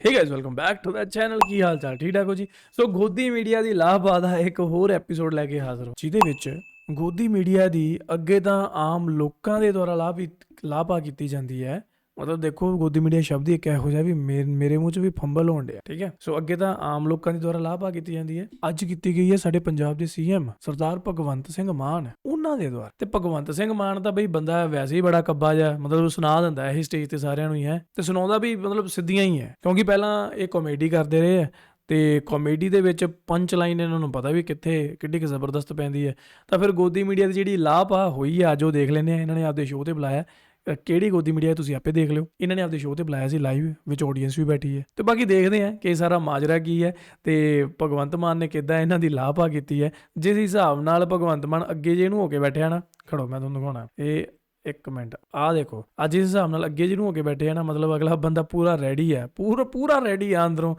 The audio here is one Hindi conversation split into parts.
Hey guys welcome back to the channel. ਕੀ ਹਾਲ ਚਾਲ? ਠੀਕ ਠਾਕ ਹੋ ਜੀ। ਸੋ ਗੋਦੀ ਮੀਡੀਆ ਦੀ ਲਾਭਾ ਦਾ ਇੱਕ ਹੋਰ ਐਪੀਸੋਡ ਲੈ ਕੇ ਹਾਜ਼ਰ ਹਾਂ, ਜਿਹਦੇ ਵਿੱਚ ਗੋਦੀ ਮੀਡੀਆ ਦੀ ਅੱਗੇ ਤਾਂ ਆਮ ਲੋਕਾਂ ਦੇ ਦੁਆਰਾ ਲਾਭਾ ਕੀਤੀ ਜਾਂਦੀ ਹੈ। ਮਤਲਬ ਦੇਖੋ, ਗੋਦੀ ਮੀਡੀਆ ਸ਼ਬਦ ਹੀ ਇੱਕ ਇਹੋ ਜਿਹਾ ਵੀ ਮੇਰੇ ਮੂੰਹ 'ਚ ਵੀ ਫੰਬਲ ਹੋਣ ਡਿਆ, ਠੀਕ ਹੈ। ਸੋ ਅੱਗੇ ਤਾਂ ਆਮ ਲੋਕਾਂ ਦੇ ਦੁਆਰਾ ਲਾਭਾ ਕੀਤੀ ਜਾਂਦੀ ਹੈ, ਅੱਜ ਕੀਤੀ ਗਈ ਹੈ ਸਾਡੇ ਪੰਜਾਬ ਦੇ ਸੀਐਮ ਸਰਦਾਰ ਭਗਵੰਤ ਸਿੰਘ ਮਾਨ ਉਹਨਾਂ ਦੇ ਦੁਆਰਾ। ਤੇ ਭਗਵੰਤ ਸਿੰਘ ਮਾਨ ਤਾਂ ਬਈ ਬੰਦਾ ਵੈਸੇ ਹੀ ਬੜਾ ਕੱਬਾ ਜਿਹਾ, ਮਤਲਬ ਸੁਣਾ ਦਿੰਦਾ ਇਹ ਸਟੇਜ ਤੇ ਸਾਰਿਆਂ ਨੂੰ ਹੀ ਹੈ, ਤੇ ਸੁਣਾਉਂਦਾ ਵੀ ਮਤਲਬ ਸਿੱਧੀਆਂ ਹੀ ਹੈ, ਕਿਉਂਕਿ ਪਹਿਲਾਂ ਇਹ ਕਾਮੇਡੀ ਕਰਦੇ ਰਹੇ ਹੈ ਤੇ ਕਾਮੇਡੀ ਦੇ ਵਿੱਚ ਪੰਚ ਲਾਈਨ ਇਹਨਾਂ ਨੂੰ ਪਤਾ ਵੀ ਕਿੱਥੇ ਕਿੱਡੀ ਕਿ ਜ਼ਬਰਦਸਤ ਪੈਂਦੀ ਹੈ। ਤਾਂ ਫਿਰ ਗੋਦੀ ਮੀਡੀਆ ਦੀ ਜਿਹੜੀ ਲਾਭਾ ਹੋਈ ਹੈ ਅੱਜ ਉਹ ਦੇਖ ਲੈਂਦੇ ਆ। ਇਹਨਾਂ ਨੇ ਆਪਦੇ ਸ਼ੋਅ ਤੇ ਬੁਲਾਇਆ, ਕਿਹੜੀ ਗੋਦੀ ਮੀਡੀਆ ਤੁਸੀਂ ਆਪੇ ਦੇਖ ਲਿਓ। ਇਹਨਾਂ ਨੇ ਆਪਦੇ ਸ਼ੋਅ ਤੇ ਬੁਲਾਇਆ ਸੀ ਲਾਈਵ, ਵਿੱਚ ਆਡੀਅנס ਵੀ ਬੈਠੀ ਹੈ, ਤੇ ਬਾਕੀ ਦੇਖਦੇ ਆ ਕਿ ਸਾਰਾ ਮਾਜਰਾ ਕੀ ਹੈ ਤੇ ਭਗਵੰਤ ਮਾਨ ਨੇ ਕਿੱਦਾਂ ਇਹਨਾਂ ਦੀ ਲਾਭਾ ਕੀਤੀ ਹੈ। ਜਿਸ ਹਿਸਾਬ ਨਾਲ ਭਗਵੰਤ ਮਾਨ ਅੱਗੇ ਜੇ ਨੂੰ ਹੋ ਕੇ ਬੈਠਿਆ ਨਾ, ਖੜੋ ਮੈਂ ਤੁਹਾਨੂੰ ਦਿਖਾਉਣਾ ਇਹ ਇੱਕ ਮਿੰਟ, ਆਹ ਦੇਖੋ ਅੱਜ ਇਸ ਹਿਸਾਬ ਨਾਲ ਅੱਗੇ ਜਿਹਨੂੰ ਹੋ ਕੇ ਬੈਠੇ ਆ ਨਾ, ਮਤਲਬ ਅਗਲਾ ਬੰਦਾ ਪੂਰਾ ਰੈਡੀ ਹੈ, ਪੂਰਾ ਰੈਡੀ ਆ ਅੰਦਰੋਂ।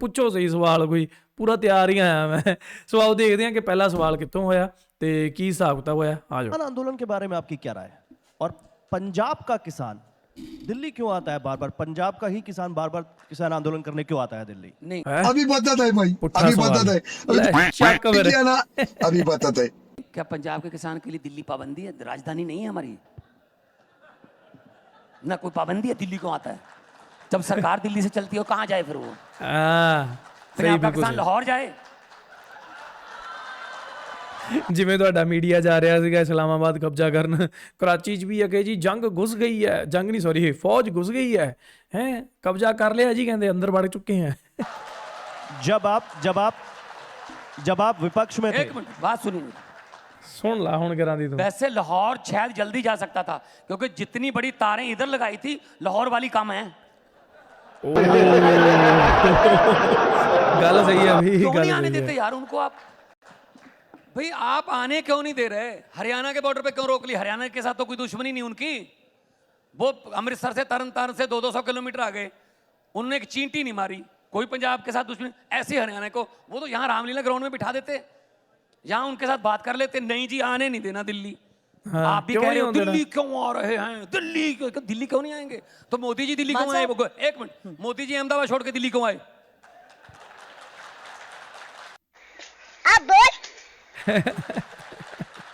ਪੁੱਛੋ ਸਹੀ ਸਵਾਲ ਕੋਈ, ਪੂਰਾ ਤਿਆਰ ਹੀ ਆਇਆ ਮੈਂ। ਸੋ ਆਓ ਦੇਖਦੇ ਹਾਂ ਕਿ ਪਹਿਲਾ ਸਵਾਲ ਕਿੱਥੋਂ ਹੋਇਆ ਤੇ ਕੀ ਹਿਸਾਬ ਕਿਤਾਬ ਹੋਇਆ। ਆ ਜਾਓ। आंदोलन के बारे में आपकी क्या राय है? और पंजाब का किसान दिल्ली क्यों आता है बार बार? पंजाब का ही किसान बार बार किसान आंदोलन करने क्यों आता है दिल्ली? नहीं हैं? अभी बताता है भाई, पुट्ठा अभी सवाल। बताता है, ले, अभी चेक तो करो। किया ना, अभी बताता है। क्या पंजाब के किसान के लिए दिल्ली पाबंदी है? राजधानी नहीं है हमारी ना, कोई पाबंदी है? दिल्ली क्यों आता है? जब सरकार दिल्ली से चलती है कहाँ जाए फिर वो? सही पंजाब का बिल्कुल किसान सही। लाहौर जाए? ਜਿਵੇਂ ਤੁਹਾਡਾ ਮੀਡੀਆ ਜਾ ਰਿਹਾ ਸੀਗਾ ਇਸਲਾਮਾਬਾਦ ਕਬਜ਼ਾ ਕਰਨ, ਕਰਾਚੀ 'ਚ ਵੀ ਹੈ ਕਿ ਜੀ ਜੰਗ ਘੁਸ ਗਈ ਹੈ, ਜੰਗ ਨਹੀਂ ਸੌਰੀ ਫੌਜ ਘੁਸ ਗਈ ਹੈ, ਕਬਜ਼ਾ ਕਰ ਲਿਆ ਜੀ, ਕਹਿੰਦੇ ਅੰਦਰ ਵੜ ਚੁੱਕੇ हैं। जब आप विपक्ष में थे, एक मिनट बात सुनिए। सुन ला हुण करा दी तू। वैसे लाहौर शायद जल्दी जा सकता था, क्योंकि जितनी बड़ी तारें इधर लगाई थी लाहौर वाली कम है। गल सही है भाई, क्यों गल नहीं आने सही देते है। यार उनको? आप भाई आप आने क्यों नहीं दे रहे? हरियाणा के बॉर्डर पे क्यों रोक ली? हरियाणा के साथ तो कोई दुश्मनी नहीं उनकी। वो अमृतसर से तरन तारण से 200 किलोमीटर आ गए, उन्होंने एक चींटी नहीं मारी। कोई पंजाब के साथ दुश्मनी ऐसे हरियाणा को, वो तो यहाँ रामलीला ग्राउंड में बिठा देते, यहाँ उनके साथ बात कर लेते। नहीं जी आने नहीं देना दिल्ली। हाँ, आप भी क्यों कह रहे नहीं हो होने दिल्ली क्यों आ रहे हैं? दिल्ली क्यों नहीं आएंगे? तो मोदी जी दिल्ली क्यों आए? एक मिनट, मोदी जी अहमदाबाद छोड़ के दिल्ली क्यों आए?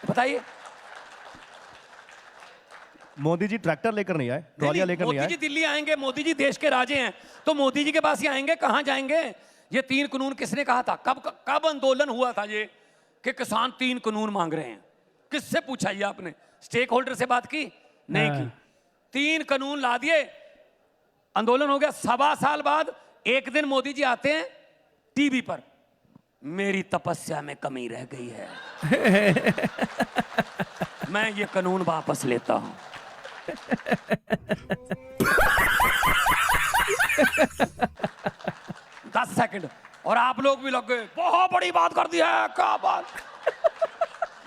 बताइए। मोदी जी ट्रैक्टर लेकर नहीं आए, ट्रॉलियां लेकर नहीं मोदी जी आए। दिल्ली आएंगे, मोदी जी देश के राजे हैं, तो मोदी जी के पास ही आएंगे, कहां जाएंगे? ये 3 कानून किसने कहा था? कब आंदोलन हुआ था ये कि किसान 3 कानून मांग रहे हैं? किससे पूछा ये आपने? स्टेक होल्डर से बात की? नहीं की। 3 कानून ला दिए, आंदोलन हो गया। 1.25 साल बाद एक दिन मोदी जी आते हैं टीवी पर, मेरी तपस्या में कमी रह गई है, मैं ये कानून वापस लेता हूं। 10 सेकंड और आप लोग भी लग गए, बहुत बड़ी बात कर दी है, क्या बात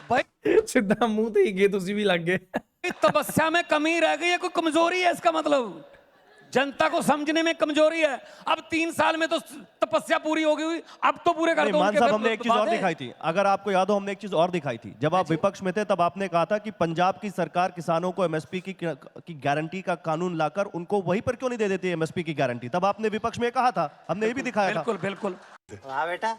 भाई? ਸਿੱਧਾ ਮੂੰਹ ਤੇ ਹੀ ਗਏ, ਤੁਸੀਂ ਵੀ ਲੱਗ ਗਏ। तपस्या में कमी रह गई है, कोई कमजोरी है इसका मतलब? जनता को समझने में कमजोरी है। अब 3 साल में तो तपस्या पूरी हो गई, अब तो पूरे कर नहीं, दो मान उनके साहब, पे हमने एक चीज और बातें। दिखाई थी, अगर आपको याद हो, हमने एक चीज और दिखाई थी। जब आप विपक्ष में थे तब आपने कहा था कि पंजाब की सरकार किसानों को एमएसपी की गारंटी का कानून लाकर उनको वहीं पर क्यों नहीं दे देती एमएसपी की गारंटी? तब आपने विपक्ष में कहा था, हमने ये भी दिखाया था। बिल्कुल बिल्कुल। वाह बेटा,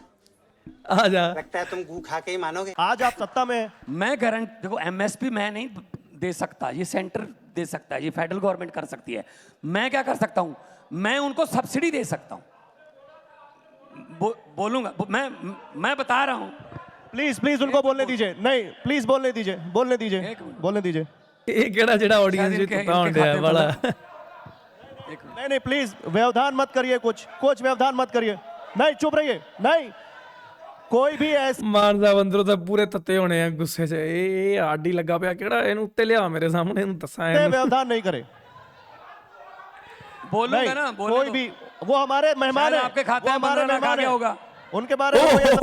आ जा। लगता है तुम गू खा के ही मानोगे। आज आप सत्ता में हैं। मैं गारंटी, देखो एमएसपी मैं नहीं दे सकता, ये सेंटर दे सकता है, ये फेडरल गवर्नमेंट कर सकती है। मैं क्या कर सकता हूं? मैं उनको सब्सिडी दे सकता हूं, बोलूंगा मैं बता रहा हूं। प्लीज उनको बोलने दीजिए। नहीं, प्लीज बोलने दीजिए, बोलने दीजिए, एक मिनट। बोलने दीजिए। ਇਹ ਕਿਹੜਾ ਜਿਹੜਾ ਆਡੀਅנס शायद ਵਿੱਚ इनके- ਤੁੱਤਾ इनके ਹੁੰਦਿਆ खाते ਵਾਲਾ। नहीं, प्लीज व्यवधान मत करिए, कुछ व्यवधान मत करिए। नहीं, चुप रहिए। नहीं, कोई भी ऐसा ਮਾਨ ਸਾਹਿਬ ਅੰਦਰੋਂ ਤਾਂ ਪੂਰੇ ਤੱਤੇ ਹੋਣੇ ਆ ਗੁੱਸੇ 'ਚ। ਇਹ ਆਡੀ ਲੱਗਾ ਪਿਆ, ਕਿਹੜਾ ਇਹਨੂੰ ਉੱਤੇ ਲਿਆ ਮੇਰੇ ਸਾਹਮਣੇ, ਇਹਨੂੰ ਦੱਸਾਂ ਇਹਨੂੰ। व्यवधान नहीं करे। बोलूंगा नहीं, ना, कोई भी, वो हमारे मेहमान शायद हैं, आपके खाते वो में हमारे 15 लाख आ मेहमान गया हैं। होगा। उनके बारे में कोई ऐसा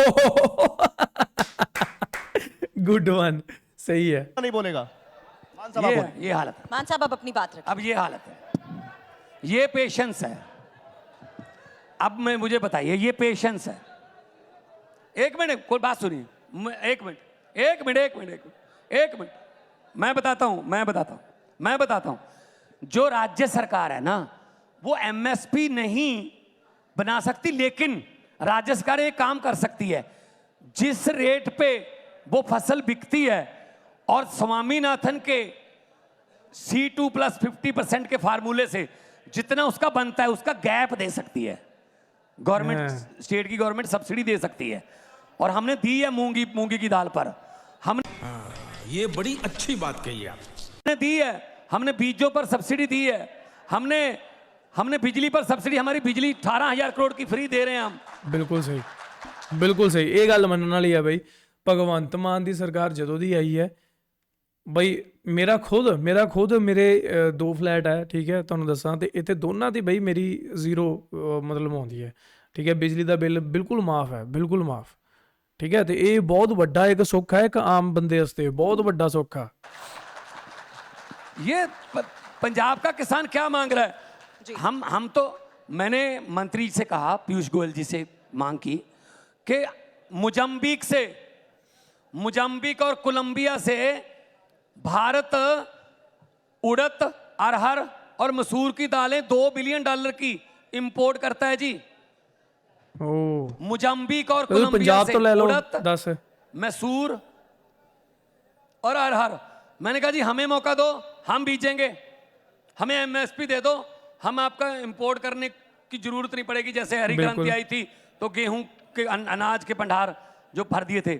गुड वन, सही है। नहीं बोलेगा। मान साहब, आप बोलिए। ये हालत है। मान साहब अब अपनी बात रखें। अब ये हालत है, ये पेशेंस है। अब मैं, मुझे बताइए, ये पेशेंस है। एक मिनट, कोई बात सुनिए, एक मिनट, मैं बताता हूं। जो राज्य सरकार है ना, वो एमएसपी नहीं बना सकती, लेकिन राज्य सरकार एक काम कर सकती है, जिस रेट पे वो फसल बिकती है और स्वामीनाथन के C2 प्लस 50% के फार्मूले से जितना उसका बनता है उसका गैप दे सकती है गवर्नमेंट, स्टेट की गवर्नमेंट सब्सिडी दे सकती है। और हमने दी है मूंगी की दाल पर, हमने ये बड़ी अच्छी बात कही आप। दी है, हमने बीजों पर सब्सिडी दी है, हमने बिजली पर सब्सिडी, हमारी बिजली 18,000 करोड़ की फ्री दे रहे हैं हम। ਬਿਲਕੁਲ ਸਹੀ, ਬਿਲਕੁਲ ਸਹੀ। ਇਹ ਗੱਲ ਮੰਨਣ ਵਾਲੀ ਹੈ ਬਈ। ਭਗਵੰਤ ਮਾਨ ਦੀ ਸਰਕਾਰ ਜਦੋਂ ਦੀ ਆਈ ਹੈ ਬਈ, ਮੇਰਾ ਖੁਦ ਮੇਰੇ 2 ਫਲੈਟ ਹੈ, ਠੀਕ ਹੈ, ਤੁਹਾਨੂੰ ਦੱਸਾਂ, ਤੇ ਇੱਥੇ ਦੋਨਾਂ ਦੀ ਬਈ ਮੇਰੀ 0 ਮਤਲਬ ਆਉਂਦੀ ਹੈ, ਠੀਕ ਹੈ। ਬਿਜਲੀ ਦਾ ਬਿੱਲ ਬਿਲਕੁਲ ਮਾਫ ਹੈ, ਬਿਲਕੁਲ ਮਾਫ, ਠੀਕ ਹੈ। ਤੇ ਇਹ ਬਹੁਤ ਵੱਡਾ ਇੱਕ ਸੁੱਖ ਹੈ, ਇੱਕ ਆਮ ਬੰਦੇ ਵਾਸਤੇ ਬਹੁਤ ਵੱਡਾ ਸੁੱਖ ਆ। ये पंजाब का किसान क्या मांग रहा है? हम तो, मैंने मंत्री से कहा, पीयूष गोयल जी से मांग की कि मोजाम्बिक और कोलंबिया से भारत उड़द, अरहर और मसूर की दालें $2 बिलियन की इंपोर्ट करता है जी। मोजाम्बिक और कोलंबिया पंजाब से तो ले लो, उड़द, 10 मसूर और अरहर। मैंने कहा जी हमें मौका दो, हम बीजेंगे, हमें एमएसपी दे दो, हम आपका इंपोर्ट करने की जरूरत नहीं पड़ेगी। जैसे हरी क्रांति आई थी तो गेहूं के अनाज के भंडार जो भर दिए थे।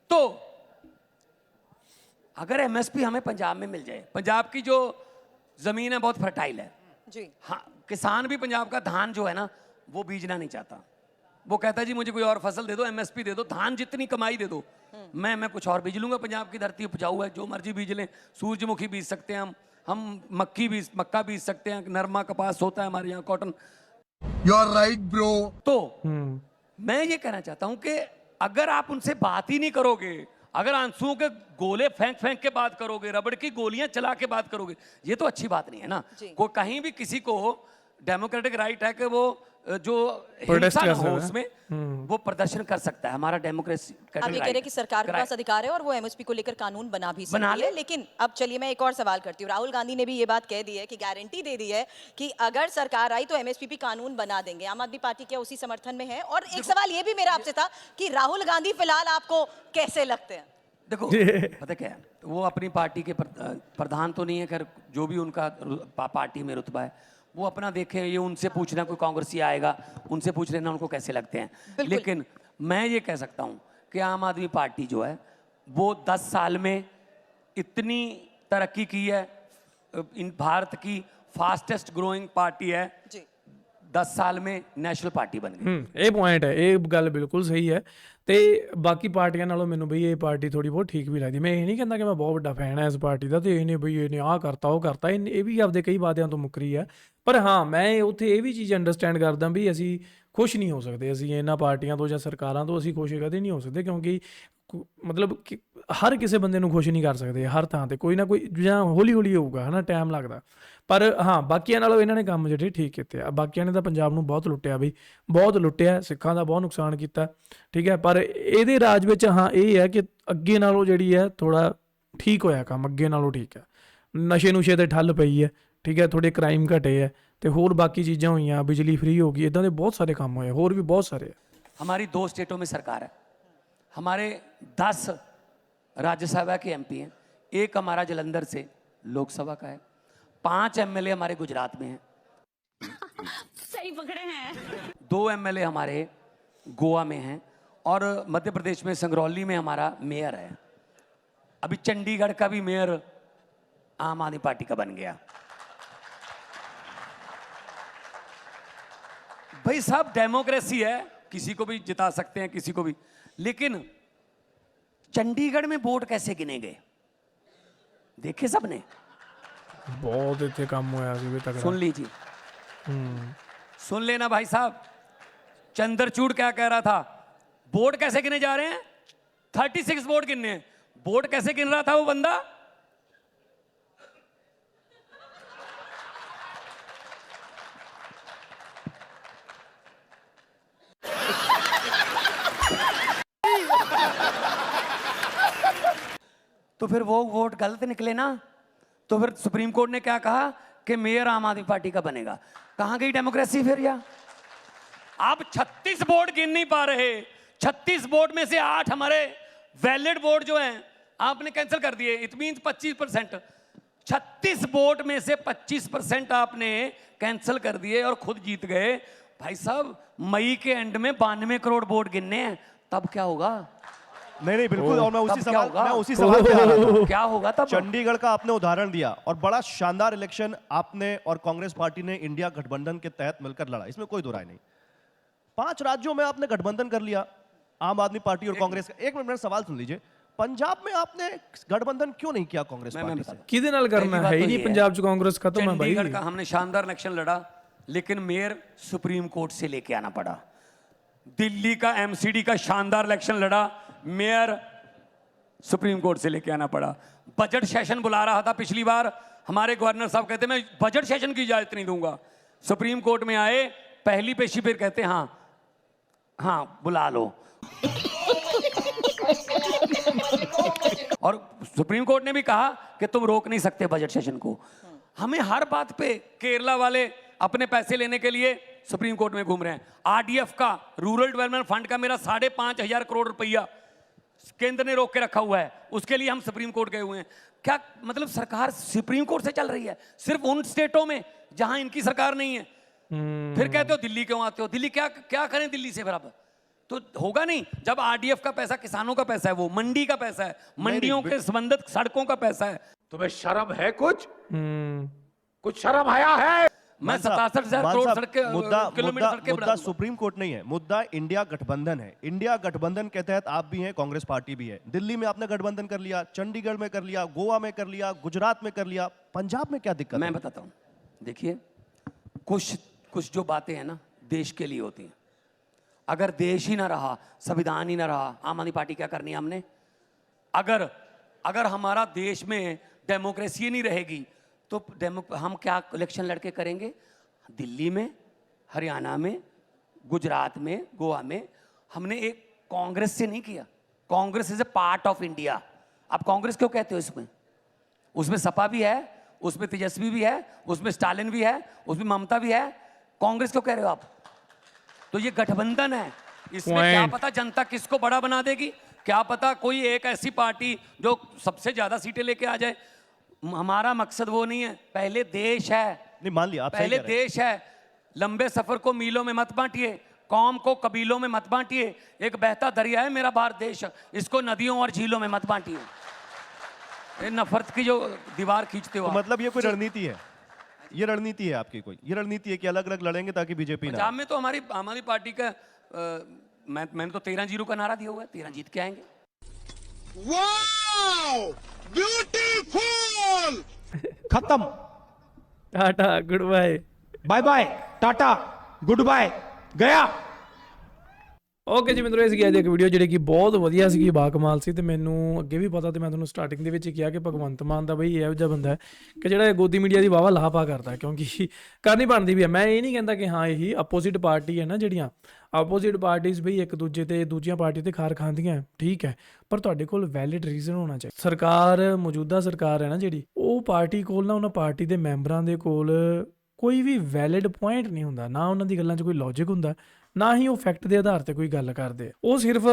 तो अगर एमएसपी हमें पंजाब में मिल जाए, पंजाब की जो जमीन है बहुत फर्टाइल है जी, हाँ, किसान भी पंजाब का धान जो है ना वो बीजना नहीं चाहता। वो कहता है जी मुझे कोई और फसल दे दो, एमएसपी दे दो, धान जितनी कमाई दे दो, मैं कुछ और बीज लूंगा। पंजाब की धरती उपजाऊ है, जो मर्जी बीज लें। सूरजमुखी बीज सकते हैं हम मक्का बीज सकते हैं, नरमा कपास होता है हमारे यहाँ, cotton. You are right bro. तो मैं ये कहना चाहता हूं कि अगर आप उनसे बात ही नहीं करोगे, अगर आंसुओं के गोले फेंक के बात करोगे, रबड़ की गोलियां चला के बात करोगे, ये तो अच्छी बात नहीं है ना। कोई कहीं भी किसी को डेमोक्रेटिक राइट है कि वो जो हिंसा ना हो उसमें वो प्रदर्शन कर सकता है, हमारा डेमोक्रेसी। आप ये कह रहे हैं कि सरकार के पास अधिकार है और वो एमएसपी को लेकर कानून बना भी सकती है। लेकिन अब चलिए मैं एक और सवाल करती हूँ। राहुल गांधी ने भी ये बात कह दी है कि गारंटी दे दी है कि अगर सरकार आई तो एमएसपी पे कानून बना देंगे। आम आदमी पार्टी क्या उसी समर्थन में है? और एक सवाल ये भी मेरा आपसे था कि राहुल गांधी फिलहाल आपको कैसे लगते हैं? देखो पता क्या है, वो अपनी पार्टी के प्रधान तो नहीं है, खैर जो भी उनका पार्टी में रुतबा है वो अपना देखे। ये उनसे पूछना, कोई कांग्रेसी आएगा उनसे पूछ लेना उनको कैसे लगते हैं। लेकिन मैं ये कह सकता हूँ कि आम आदमी पार्टी जो है वो 10 साल में इतनी तरक्की की है, इन भारत की फास्टेस्ट ग्रोइंग पार्टी है जी। 10 साल में नेशनल पार्टी बन गई। ਇਹ ਪੁਆਇੰਟ ਹੈ, ਇਹ ਗੱਲ ਬਿਲਕੁਲ ਸਹੀ ਹੈ। ਤੇ ਬਾਕੀ ਪਾਰਟੀਆਂ ਨਾਲੋਂ ਮੈਨੂੰ ਬਈ ਇਹ ਪਾਰਟੀ ਥੋੜੀ ਬਹੁਤ ਠੀਕ ਵੀ ਲੱਗਦੀ। ਮੈਂ ਇਹ ਨਹੀਂ ਕਹਿੰਦਾ ਕਿ ਮੈਂ ਬਹੁਤ ਵੱਡਾ ਫੈਨ ਹਾਂ ਇਸ ਪਾਰਟੀ ਦਾ, ਤੇ ਇਹਨੇ ਬਈ ਇਹਨੇ ਆਹ ਕਰਤਾ ਉਹ ਕਰਤਾ, ਇਹ ਵੀ ਆਪਦੇ ਕਈ ਵਾਅਦਿਆਂ ਤੋਂ ਮੁੱਕਰੀ ਆ। ਪਰ ਹਾਂ ਮੈਂ ਉੱਥੇ ਇਹ ਵੀ ਚੀਜ਼ ਅੰਡਰਸਟੈਂਡ ਕਰਦਾ ਵੀ ਅਸੀਂ ਖੁਸ਼ ਨਹੀਂ ਹੋ ਸਕਦੇ, ਅਸੀਂ ਇਹਨਾਂ ਪਾਰਟੀਆਂ ਤੋਂ ਜਾਂ ਸਰਕਾਰਾਂ ਤੋਂ ਅਸੀਂ ਖੁਸ਼ ਕਦੇ ਨਹੀਂ ਹੋ ਸਕਦੇ, ਕਿਉਂਕਿ ਮਤਲਬ ਕਿ ਹਰ ਕਿਸੇ ਬੰਦੇ ਨੂੰ ਖੁਸ਼ ਨਹੀਂ ਕਰ ਸਕਦੇ ਹਰ ਥਾਂ ਤੇ, ਕੋਈ ਨਾ ਕੋਈ ਜਾਂ ਹੌਲੀ ਹੌਲੀ ਹੋਊਗਾ, ਹੈ ਨਾ, ਟਾਈਮ ਲੱਗਦਾ। ਪਰ ਹਾਂ ਬਾਕੀਆਂ ਨਾਲੋਂ ਇਹਨਾਂ ਨੇ ਕੰਮ ਜਿਹੜੇ ਠੀਕ ਕੀਤੇ ਆ। ਬਾਕੀਆਂ ਨੇ ਤਾਂ ਪੰਜਾਬ ਨੂੰ ਬਹੁਤ ਲੁੱਟਿਆ ਬਈ, ਬਹੁਤ ਲੁੱਟਿਆ, ਸਿੱਖਾਂ ਦਾ ਬਹੁਤ ਨੁਕਸਾਨ ਕੀਤਾ, ਠੀਕ ਹੈ। ਪਰ ਇਹਦੇ ਰਾਜ ਵਿੱਚ ਹਾਂ ਇਹ ਹੈ ਕਿ ਅੱਗੇ ਨਾਲੋਂ ਜਿਹੜੀ ਹੈ ਥੋੜਾ ਠੀਕ ਹੋਇਆ ਕੰਮ, ਅੱਗੇ ਨਾਲੋਂ ਠੀਕ ਹੈ। ਨਸ਼ੇ ਨੁਸ਼ੇ ਤੇ ਠੱਲ ਪਈ ਹੈ, ਠੀਕ ਹੈ, ਥੋੜੇ ਕ੍ਰਾਈਮ ਘਟੇ ਹੈ, ਤੇ ਹੋਰ ਬਾਕੀ ਚੀਜ਼ਾਂ ਹੋਈਆਂ, ਬਿਜਲੀ ਫ੍ਰੀ ਹੋ गई, इदां दे बहुत सारे काम होए, होर भी बहुत सारे। हमारी 2 स्टेटों में सरकार है, हमारे 10 राज्यसभा के एमपी हैं, एक हमारा जलंधर से लोकसभा का है, 5 एमएलए हमारे गुजरात में हैं, सही पकड़े हैं, 2 एमएलए हमारे गोवा में हैं, और मध्य प्रदेश में संगरौली में हमारा मेयर है। अभी चंडीगढ़ का भी मेयर आम आदमी पार्टी का बन गया। भाई साहब डेमोक्रेसी है, किसी को भी जिता सकते हैं, किसी को भी। लेकिन चंडीगढ़ में वोट कैसे गिने गए देखे सबने? बहुत इतने काम होया सी भी तगड़ा। सुन लीजिए, सुन लेना भाई साहब, चंद्रचूड़ क्या कह रहा था, वोट कैसे गिने जा रहे हैं? 36 वोट गिनने हैं। वोट कैसे गिन रहा था वो बंदा? तो फिर वो वोट गलत निकले ना, तो फिर सुप्रीम कोर्ट ने क्या कहा कि मेयर आम आदमी पार्टी का बनेगा। कहां गई डेमोक्रेसी फिर? या आप 36 वोट गिन नहीं पा रहे। 36 वोट में से 8 हमारे वैलिड वोट जो हैं आपने कैंसिल कर दिए। It means 25%। 36 वोट में से 25% आपने कैंसिल कर दिए और खुद जीत गए। भाई साहब मई के एंड में 92 करोड़ वोट गिनने हैं, तब क्या होगा? नहीं बिल्कुल। और मैं तब उसी क्या सवाल होगा? मैं उसी सवाल पे आ रहा था। क्या होगा तब? चंडीगढ़ का आपने उदाहरण दिया और बड़ा शानदार इलेक्शन आपने और कांग्रेस पार्टी ने इंडिया गठबंधन के तहत मिलकर लड़ा, इसमें कोई दो राय नहीं। 5 राज्यों में आपने गठबंधन कर लिया, आम आदमी पार्टी और कांग्रेस का। एक मिनट मेरा सवाल सुन लीजिए, पंजाब में आपने गठबंधन क्यों नहीं किया कांग्रेस पार्टी से? किहदे नाल करना पहली बात है ही तो नहीं, ये पंजाब च कांग्रेस खत्म है भाई। चंडीगढ़ का हमने शानदार इलेक्शन लड़ा, लेकिन मेयर सुप्रीम कोर्ट से लेके आना पड़ा। दिल्ली का एमसीडी का शानदार इलेक्शन लड़ा, मेयर सुप्रीम कोर्ट से लेके आना पड़ा। बजट सेशन बुला रहा था पिछली बार, हमारे गवर्नर साहब कहते मैं बजट सेशन की इजाजत नहीं दूंगा। सुप्रीम कोर्ट में आए, पहली पेशी फिर कहते हाँ हाँ बुला लो। और सुप्रीम कोर्ट ने भी कहा कि तुम रोक नहीं सकते बजट सेशन को। हमें हर बात पे केरला वाले अपने पैसे लेने के लिए सुप्रीम कोर्ट में घूम रहे हैं। आरडीएफ का, रूरल डेवलपमेंट फंड का मेरा 5,500 करोड़ रुपया केंद्र ने रोक के रखा हुआ है, उसके लिए हम सुप्रीम कोर्ट गए हुए हैं। क्या मतलब सरकार सुप्रीम कोर्ट से चल रही है सिर्फ उन स्टेटों में जहां इनकी सरकार नहीं है। फिर कहते हो दिल्ली क्यों आते हो? दिल्ली क्या क्या करें दिल्ली से बराबर? तो होगा नहीं। जब आरडीएफ का पैसा किसानों का पैसा है, वो मंडी का पैसा है, मंडियों के संबंधित सड़कों का पैसा है। तुम्हें शर्म है कुछ शर्म आया है? मैं 67,000 करोड़ सड़क किलोमीटर सड़कें मुद्दा सुप्रीम कोर्ट नहीं है, मुद्दा इंडिया गठबंधन है। इंडिया गठबंधन के तहत आप भी हैं, कांग्रेस पार्टी भी है। दिल्ली में आपने गठबंधन कर लिया, चंडीगढ़ में कर लिया, गोवा में कर लिया, गुजरात में कर लिया, पंजाब में क्या दिक्कत है? मैं बताता हूं, देखिए कुछ जो बातें हैं ना देश के लिए होती हैं। अगर देश ही ना रहा, संविधान ही ना रहा, आम आदमी पार्टी क्या करनी है हमने? अगर हमारा देश में डेमोक्रेसी नहीं रहेगी तो हम क्या इलेक्शन लड़के करेंगे? दिल्ली में, हरियाणा में, गुजरात में, गोवा में हमने एक कांग्रेस से नहीं किया। Congress is a part of India. आप कांग्रेस क्यों कहते हो? उसमें सपा भी है, उसमें तेजस्वी भी है, उसमें स्टालिन भी है, उसमें ममता भी है। कांग्रेस क्यों कह रहे हो आप? तो ये गठबंधन है, इसमें क्या पता जनता किसको बड़ा बना देगी, क्या पता कोई एक ऐसी पार्टी जो सबसे ज्यादा सीटें लेके आ जाए। हमारा मकसद वो नहीं है। पहले देश है, नहीं मान लिया आप, पहले देश है। लंबे सफर को मीलों में मत बांटिए, कौम को कबीलों में मत बांटिए। एक बहता दरिया है मेरा भारत देश, इसको नदियों और झीलों में मत बांटिए। ये नफरत की जो दीवार खींचते हो तो मतलब ये कोई रणनीति है? ये रणनीति है आपकी कोई? ये रणनीति है कि अलग अलग लड़ेंगे ताकि बीजेपी ना? पंजाब में तो हमारी आम आदमी पार्टी का मैंने तो 13-0 का नारा दिया हुआ है, 13 जीत के आएंगे। Wow! Beautiful! खत्म, tata good bye. Bye bye, tata good bye, गया। ਓਕੇ ਜੀ ਮਿੱਤਰੋ, ਇਸ ਗਿਆ ਇੱਕ ਵੀਡੀਓ ਜਿਹੜੀ ਕਿ ਬਹੁਤ ਵਧੀਆ ਸੀਗੀ, ਬਾਕਮਾਲ ਸੀ। ਤੇ ਮੈਨੂੰ ਅੱਗੇ ਵੀ ਪਤਾ, ਤੇ ਮੈਂ ਤੁਹਾਨੂੰ ਸਟਾਰਟਿੰਗ ਦੇ ਵਿੱਚ ਹੀ ਕਿਹਾ ਕਿ ਭਗਵੰਤ ਮਾਨ ਦਾ ਬਈ ਇਹੋ ਜਿਹਾ ਬੰਦਾ ਹੈ ਕਿ ਜਿਹੜਾ ਗੋਦੀ ਮੀਡੀਆ ਦੀ ਵਾਵਾ ਲਾਪਾ ਕਰਦਾ, ਕਿਉਂਕਿ ਕਰਨੀ ਬਣਦੀ ਵੀ ਹੈ। ਮੈਂ ਇਹ ਨਹੀਂ ਕਹਿੰਦਾ ਕਿ ਹਾਂ ਇਹੀ ਆਪੋਜ਼ਿਟ ਪਾਰਟੀ ਹੈ ਨਾ, ਜਿਹੜੀਆਂ ਆਪੋਜ਼ਿਟ ਪਾਰਟੀਜ਼ ਬਈ ਇੱਕ ਦੂਜੇ ਤੇ ਦੂਜੀਆਂ ਪਾਰਟੀ ਤੇ ਖਾਰ ਖਾਂਦੀਆਂ, ਠੀਕ ਹੈ, ਪਰ ਤੁਹਾਡੇ ਕੋਲ ਵੈਲਿਡ ਰੀਜ਼ਨ ਹੋਣਾ ਚਾਹੀਦਾ। ਸਰਕਾਰ, ਮੌਜੂਦਾ ਸਰਕਾਰ ਹੈ ਨਾ ਜਿਹੜੀ, ਉਹ ਪਾਰਟੀ ਕੋਲ ਨਾ, ਉਹਨਾਂ ਪਾਰਟੀ ਦੇ ਮੈਂਬਰਾਂ ਦੇ ਕੋਲ ਕੋਈ ਵੀ ਵੈਲਿਡ ਪੁਆਇੰਟ ਨਹੀਂ ਹੁੰਦਾ, ਨਾ ਉਹਨਾਂ ਦੀ ਗੱਲਾਂ 'ਚ ਕੋਈ ਲੌਜਿਕ ਹੁੰਦਾ, ਨਾ ਹੀ ਉਹ ਫੈਕਟ ਦੇ ਆਧਾਰ ਤੇ ਕੋਈ ਗੱਲ ਕਰਦੇ। ਉਹ ਸਿਰਫ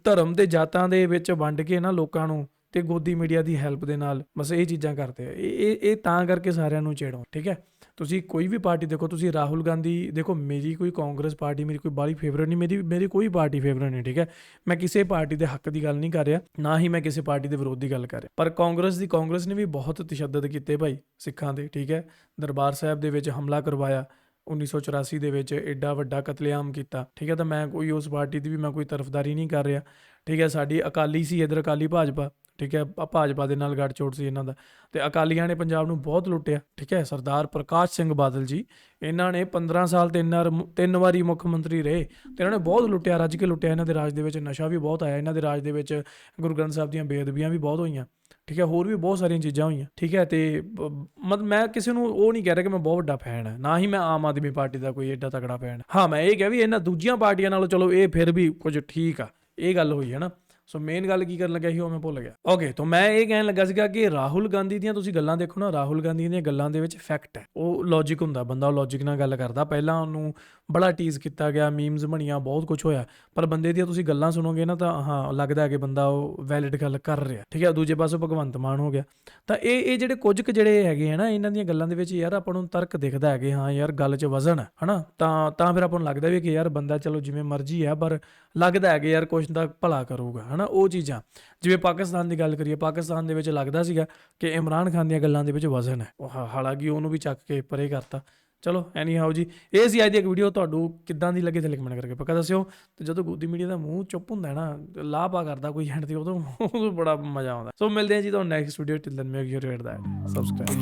ਧਰਮ ਤੇ ਜਾਤਾਂ ਦੇ ਵਿੱਚ ਵੰਡ ਕੇ ਨਾ ਲੋਕਾਂ ਨੂੰ, ਤੇ ਗੋਦੀ ਮੀਡੀਆ ਦੀ ਹੈਲਪ ਦੇ ਨਾਲ ਬਸ ਇਹ ਚੀਜ਼ਾਂ ਕਰਦੇ ਆ। ਇਹ ਤਾਂ ਕਰਕੇ ਸਾਰਿਆਂ ਨੂੰ ਛੇੜੋ, ਠੀਕ ਹੈ। ਤੁਸੀਂ ਕੋਈ ਵੀ ਪਾਰਟੀ ਦੇਖੋ, ਤੁਸੀਂ ਰਾਹੁਲ ਗਾਂਧੀ ਦੇਖੋ, ਮੇਰੀ ਕੋਈ ਕਾਂਗਰਸ ਪਾਰਟੀ ਮੇਰੀ ਕੋਈ ਬਾਹਲੀ ਫੇਵਰਟ ਨਹੀਂ, ਮੇਰੀ ਕੋਈ ਪਾਰਟੀ ਫੇਵਰਟ ਨਹੀਂ, ਠੀਕ ਹੈ। ਮੈਂ ਕਿਸੇ ਪਾਰਟੀ ਦੇ ਹੱਕ ਦੀ ਗੱਲ ਨਹੀਂ ਕਰ ਰਿਹਾ, ਨਾ ਹੀ ਮੈਂ ਕਿਸੇ ਪਾਰਟੀ ਦੇ ਵਿਰੋਧ ਦੀ ਗੱਲ ਕਰ ਰਿਹਾ। ਪਰ ਕਾਂਗਰਸ ਨੇ ਵੀ ਬਹੁਤ ਤਸ਼ੱਦਦ ਕੀਤੇ ਭਾਈ ਸਿੱਖਾਂ ਦੇ, ਠੀਕ ਹੈ। ਦਰਬਾਰ ਸਾਹਿਬ ਦੇ ਵਿੱਚ ਹਮਲਾ ਕਰਵਾਇਆ 1984 ਦੇ ਵਿੱਚ, ਐਡਾ ਵੱਡਾ ਕਤਲੇਆਮ ਕੀਤਾ, ਠੀਕ ਹੈ। ਤਾਂ ਮੈਂ ਕੋਈ ਉਸ ਪਾਰਟੀ ਦੀ ਵੀ ਮੈਂ ਕੋਈ ਤਰਫਦਾਰੀ ਨਹੀਂ ਕਰ ਰਿਹਾ, ਠੀਕ ਹੈ। ਸਾਡੀ ਅਕਾਲੀ ਸੀ ਇੱਧਰ, ਅਕਾਲੀ ਭਾਜਪਾ, ਠੀਕ ਹੈ। ਭਾਜਪਾ ਦੇ ਨਾਲ ਗੱਠਜੋੜ ਸੀ ਇਹਨਾਂ ਦਾ, ਤੇ ਅਕਾਲੀਆਂ ਨੇ ਪੰਜਾਬ ਨੂੰ ਬਹੁਤ ਲੁੱਟਿਆ, ਠੀਕ ਹੈ। ਸਰਦਾਰ ਪ੍ਰਕਾਸ਼ ਸਿੰਘ ਬਾਦਲ ਜੀ, ਇਹਨਾਂ ਨੇ 15 ਸਾਲ 3 ਵਾਰੀ ਮੁੱਖ ਮੰਤਰੀ ਰਹੇ, ਤੇ ਇਹਨਾਂ ਨੇ ਬਹੁਤ ਲੁੱਟਿਆ, ਰੱਜ ਕੇ ਲੁੱਟਿਆ। ਇਹਨਾਂ ਦੇ ਰਾਜ ਦੇ ਵਿੱਚ ਨਸ਼ਾ ਵੀ ਬਹੁਤ ਆਇਆ, ਇਹਨਾਂ ਦੇ ਰਾਜ ਦੇ ਵਿੱਚ ਗੁਰੂ ਗ੍ਰੰਥ ਸਾਹਿਬ ਦੀਆਂ ਬੇਅਦਬੀਆਂ ਵੀ ਬਹੁਤ ਹੋਈਆਂ, ਠੀਕ ਹੈ। ਹੋਰ ਵੀ ਬਹੁਤ ਸਾਰੀਆਂ ਚੀਜ਼ਾਂ ਹੋਈਆਂ, ਠੀਕ ਹੈ। ਤੇ ਮਤਲਬ ਮੈਂ ਕਿਸੇ ਨੂੰ ਉਹ ਨਹੀਂ ਕਹਿ ਰਿਹਾ ਕਿ ਮੈਂ ਬਹੁਤ ਵੱਡਾ ਫੈਨ ਹਾਂ, ਨਾ ਹੀ ਮੈਂ ਆਮ ਆਦਮੀ ਪਾਰਟੀ ਦਾ ਕੋਈ ਐਡਾ ਤਕੜਾ ਫੈਨ। ਹਾਂ, ਮੈਂ ਇਹ ਕਿਹਾ ਵੀ ਇਹਨਾਂ ਦੂਜੀਆਂ ਪਾਰਟੀਆਂ ਨਾਲੋਂ ਚਲੋ ਇਹ ਫਿਰ ਵੀ ਕੁਝ ਠੀਕ ਆ, ਇਹ ਗੱਲ ਹੋਈ ਹੈ ਨਾ। ਸੋ ਮੇਨ ਗੱਲ ਕੀ ਕਰਨ ਲੱਗਾ ਸੀ ਉਹ ਮੈਂ ਭੁੱਲ ਗਿਆ। ਓਕੇ, ਤਾਂ ਮੈਂ ਇਹ ਕਹਿਣ ਲੱਗਾ ਸੀਗਾ ਕਿ ਰਾਹੁਲ ਗਾਂਧੀ ਦੀਆਂ ਤੁਸੀਂ ਗੱਲਾਂ ਦੇਖੋ ਨਾ, ਰਾਹੁਲ ਗਾਂਧੀ ਦੀਆਂ ਗੱਲਾਂ ਦੇ ਵਿੱਚ ਫੈਕਟ ਹੈ, ਉਹ ਲੌਜੀਕ ਹੁੰਦਾ, ਬੰਦਾ ਉਹ ਲੌਜੀਕ ਨਾਲ ਗੱਲ ਕਰਦਾ। ਪਹਿਲਾਂ ਉਹਨੂੰ ਬੜਾ ਟੀਜ਼ ਕੀਤਾ ਗਿਆ, ਮੀਮਸ ਬਣੀਆਂ, ਬਹੁਤ ਕੁਝ ਹੋਇਆ, ਪਰ ਬੰਦੇ ਦੀਆਂ ਤੁਸੀਂ ਗੱਲਾਂ ਸੁਣੋਗੇ ਨਾ ਤਾਂ ਹਾਂ ਲੱਗਦਾ ਹੈ ਕਿ ਬੰਦਾ ਉਹ ਵੈਲਿਡ ਗੱਲ ਕਰ ਰਿਹਾ, ਠੀਕ ਹੈ। ਦੂਜੇ ਪਾਸੇ ਭਗਵੰਤ ਮਾਨ ਹੋ ਗਿਆ। ਤਾਂ ਇਹ ਜਿਹੜੇ ਕੁਝ ਕੁ ਜਿਹੜੇ ਹੈਗੇ ਹੈ ਨਾ, ਇਹਨਾਂ ਦੀਆਂ ਗੱਲਾਂ ਦੇ ਵਿੱਚ ਯਾਰ ਆਪਾਂ ਨੂੰ ਤਰਕ ਦਿਖਦਾ ਹੈ ਕਿ ਹਾਂ ਯਾਰ ਗੱਲ 'ਚ ਵਜ਼ਨ ਹੈ ਹਨਾ। ਤਾਂ ਫਿਰ ਆਪਾਂ ਨੂੰ ਲੱਗਦਾ ਵੀ ਕਿ ਯਾਰ ਬੰਦਾ ਚਲੋ ਜਿਵੇਂ ਮਰਜ਼ੀ ਹੈ, ਪਰ ਲੱਗਦਾ ਹੈ ਕਿ ਯਾਰ ਕੁਛ ਦਾ ਭਲਾ ਕਰੂਗਾ ਹਨਾ। ਉਹ ਚੀਜ਼ਾਂ ਜਿਵੇਂ ਪਾਕਿਸਤਾਨ ਦੀ ਗੱਲ ਕਰੀਏ, ਪਾਕਿਸਤਾਨ ਦੇ ਵਿੱਚ ਲੱਗਦਾ ਸੀਗਾ ਕਿ ਇਮਰਾਨ ਖਾਨ ਦੀਆਂ ਗੱਲਾਂ ਦੇ ਵਿੱਚ ਵਜ਼ਨ ਹੈ, ਹਾਲਾਂਕਿ ਉਹਨੂੰ ਵੀ ਚੱਕ ਕੇ ਪਰੇ ਕਰਤਾ। ਚਲੋ ਐਨੀ ਹਾਓ ਜੀ, ਇਹ ਸੀ ਅੱਜ ਦੀ ਇੱਕ ਵੀਡੀਓ। ਤੁਹਾਨੂੰ ਕਿੱਦਾਂ ਦੀ ਲੱਗੀ ਥੱਲੇ ਕਮੈਂਟ ਕਰਕੇ ਪੱਕਾ ਦੱਸਿਓ। ਤੇ ਜਦੋਂ ਗੋਦੀ ਮੀਡੀਆ ਦਾ ਮੂੰਹ ਚੁੱਪ ਹੁੰਦਾ ਨਾ, ਲਾਪਾ ਕਰਦਾ ਕੋਈ ਹੈਂਡ ਤੇ, ਉਦੋਂ ਬੜਾ ਮਜ਼ਾ ਆਉਂਦਾ। ਸੋ ਮਿਲਦੇ ਹਾਂ ਜੀ ਤੁਹਾਨੂੰ next video. Till then make sure you hit that subscribe.